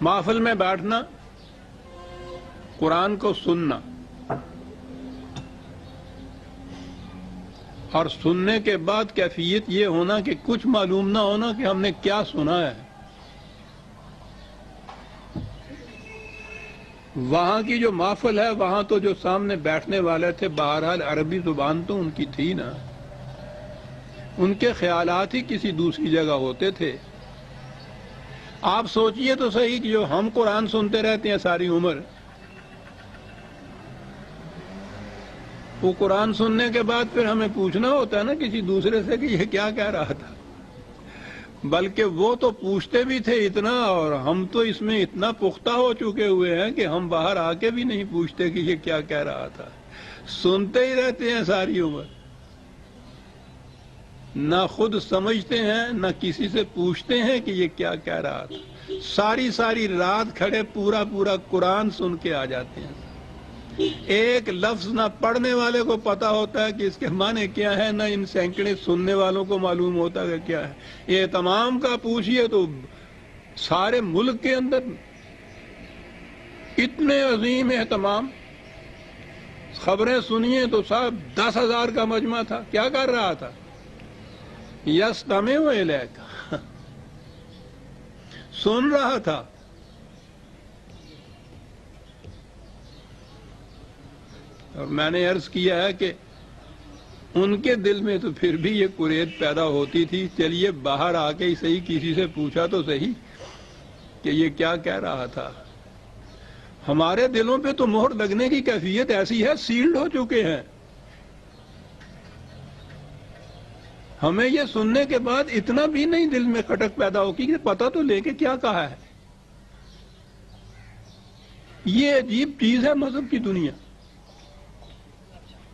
محفل میں بیٹھنا، قرآن کو سننا، اور سننے کے بعد کیفیت یہ ہونا کہ کچھ معلوم نہ ہونا کہ ہم نے کیا سنا ہے۔ وہاں کی جو محفل ہے، وہاں تو جو سامنے بیٹھنے والے تھے بہرحال عربی زبان تو ان کی تھی نا، ان کے خیالات ہی کسی دوسری جگہ ہوتے تھے۔ آپ سوچئے تو صحیح کہ جو ہم قرآن سنتے رہتے ہیں ساری عمر، وہ قرآن سننے کے بعد پھر ہمیں پوچھنا ہوتا ہے نا کسی دوسرے سے کہ یہ کیا کہہ رہا تھا، بلکہ وہ تو پوچھتے بھی تھے اتنا، اور ہم تو اس میں اتنا پختہ ہو چکے ہوئے ہیں کہ ہم باہر آ کے بھی نہیں پوچھتے کہ یہ کیا کہہ رہا تھا، سنتے ہی رہتے ہیں ساری عمر، نہ خود سمجھتے ہیں نہ کسی سے پوچھتے ہیں کہ یہ کیا کہہ رہا تھا، ساری رات کھڑے پورا قرآن سن کے آ جاتے ہیں، ایک لفظ نہ پڑھنے والے کو پتا ہوتا ہے کہ اس کے معنی کیا ہے، نہ ان سینکڑے سننے والوں کو معلوم ہوتا ہے کہ کیا ہے۔ یہ تمام کا پوچھئے تو سارے ملک کے اندر اتنے عظیم اہتمام، خبریں سنیے تو صاحب 10,000 کا مجمع تھا، کیا کر رہا تھا؟ یستمع الیک، سن رہا تھا۔ اور میں نے عرض کیا ہے کہ ان کے دل میں تو پھر بھی یہ کریت پیدا ہوتی تھی، چلیے باہر آ کے ہی صحیح کسی سے پوچھا تو صحیح کہ یہ کیا کہہ رہا تھا۔ ہمارے دلوں پہ تو مہر لگنے کی کیفیت ایسی ہے، سیلڈ ہو چکے ہیں۔ ہمیں یہ سننے کے بعد اتنا بھی نہیں دل میں کھٹک پیدا ہوگی کہ پتہ تو لے کے کیا کہا ہے۔ یہ عجیب چیز ہے مذہب کی دنیا،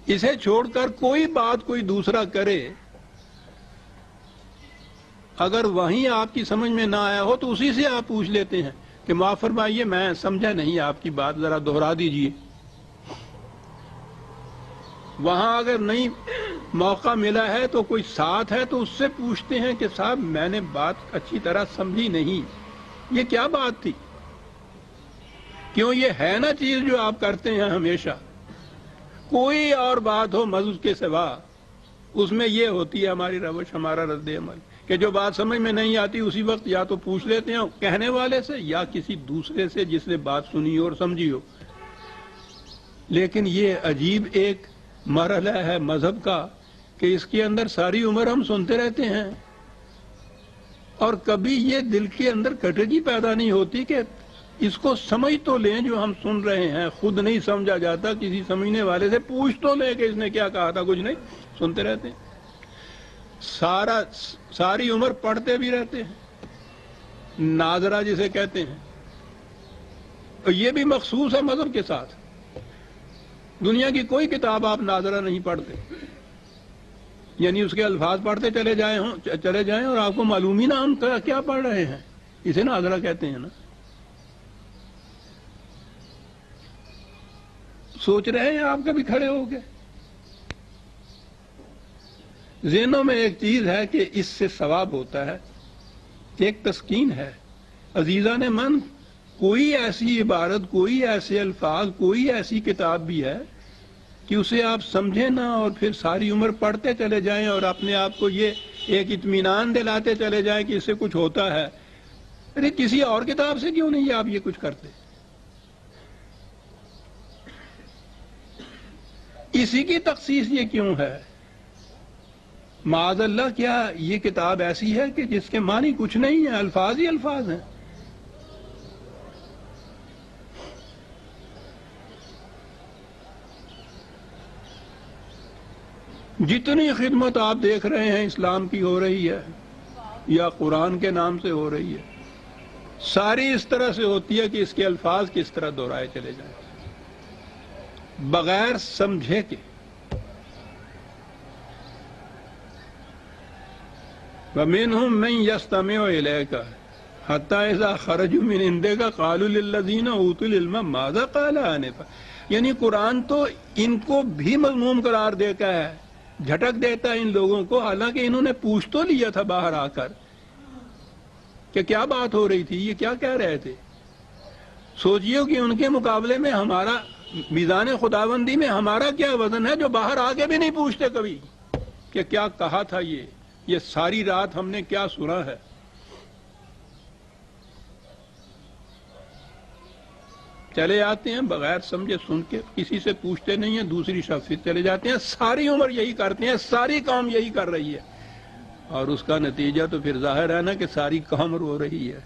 اسے چھوڑ کر کوئی بات کوئی دوسرا کرے، اگر وہیں آپ کی سمجھ میں نہ آیا ہو تو اسی سے آپ پوچھ لیتے ہیں کہ معاف فرمائیے میں سمجھا نہیں آپ کی بات، ذرا دہرا دیجئے۔ وہاں اگر نہیں موقع ملا ہے تو کوئی ساتھ ہے تو اس سے پوچھتے ہیں کہ صاحب میں نے بات اچھی طرح سمجھی نہیں، یہ کیا بات تھی؟ کیوں یہ ہے نا چیز جو آپ کرتے ہیں ہمیشہ، کوئی اور بات ہو مذہب کے سوا، اس میں یہ ہوتی ہے ہماری روش، ہمارا رد عمل کہ جو بات سمجھ میں نہیں آتی اسی وقت یا تو پوچھ لیتے ہیں کہنے والے سے یا کسی دوسرے سے جس نے بات سنی ہو اور سمجھی ہو۔ لیکن یہ عجیب ایک مرحلہ ہے مذہب کا کہ اس کے اندر ساری عمر ہم سنتے رہتے ہیں اور کبھی یہ دل کے اندر کٹگی پیدا نہیں ہوتی کہ اس کو سمجھ تو لیں جو ہم سن رہے ہیں، خود نہیں سمجھا جاتا، کسی سمجھنے والے سے پوچھ تو لیں کہ اس نے کیا کہا تھا، کچھ نہیں، سنتے رہتے ہیں، ساری عمر پڑھتے بھی رہتے ہیں، ناظرہ جسے کہتے ہیں، اور یہ بھی مخصوص ہے مذہب کے ساتھ۔ دنیا کی کوئی کتاب آپ ناظرہ نہیں پڑھتے، یعنی اس کے الفاظ پڑھتے چلے جائیں اور آپ کو معلوم ہی نہ ہم کیا پڑھ رہے ہیں، اسے ناظرہ کہتے ہیں نا۔ سوچ رہے ہیں آپ کبھی کھڑے ہو کے؟ ذہنوں میں ایک چیز ہے کہ اس سے ثواب ہوتا ہے، ایک تسکین ہے۔ عزیزان من، کوئی ایسی عبارت، کوئی ایسے الفاظ، کوئی ایسی کتاب بھی ہے کہ اسے آپ سمجھیں نہ اور پھر ساری عمر پڑھتے چلے جائیں اور اپنے آپ کو یہ ایک اطمینان دلاتے چلے جائیں کہ اس سے کچھ ہوتا ہے۔ ارے کسی اور کتاب سے کیوں نہیں آپ یہ کچھ کرتے؟ اسی کی تخصیص یہ کیوں ہے؟ معاذ اللہ، کیا یہ کتاب ایسی ہے کہ جس کے معنی کچھ نہیں ہے، الفاظ ہی الفاظ ہیں؟ جتنی خدمت آپ دیکھ رہے ہیں اسلام کی ہو رہی ہے یا قرآن کے نام سے ہو رہی ہے، ساری اس طرح سے ہوتی ہے کہ اس کے الفاظ کس طرح دہرائے چلے جائیں بغیر سمجھے کے۔ وَمِنْهُمْ مَنْ يَسْتَمِعُ إِلَيْكَ حَتَّى إِذَا خَرَجُوا مِنْ عِنْدِكَ قَالُوا لِلَّذِينَ أُوتُوا الْعِلْمَ مَاذَا قَالَ آنِفًا، یعنی قرآن تو ان کو بھی مذموم قرار دیتا ہے، جھٹک دیتا ہے ان لوگوں کو، حالانکہ انہوں نے پوچھ تو لیا تھا باہر آ کر کہ کیا بات ہو رہی تھی، یہ کیا کہہ رہے تھے۔ سوچیے کہ ان کے مقابلے میں ہمارا میزان خداوندی میں ہمارا کیا وزن ہے، جو باہر آ کے بھی نہیں پوچھتے کبھی کہ کیا کہا تھا یہ ساری رات ہم نے کیا سنا ہے۔ چلے آتے ہیں بغیر سمجھے سن کے، کسی سے پوچھتے نہیں ہیں، دوسری شخص سے چلے جاتے ہیں، ساری عمر یہی کرتے ہیں، ساری قوم یہی کر رہی ہے، اور اس کا نتیجہ تو پھر ظاہر ہے نا کہ ساری قوم رو رہی ہے۔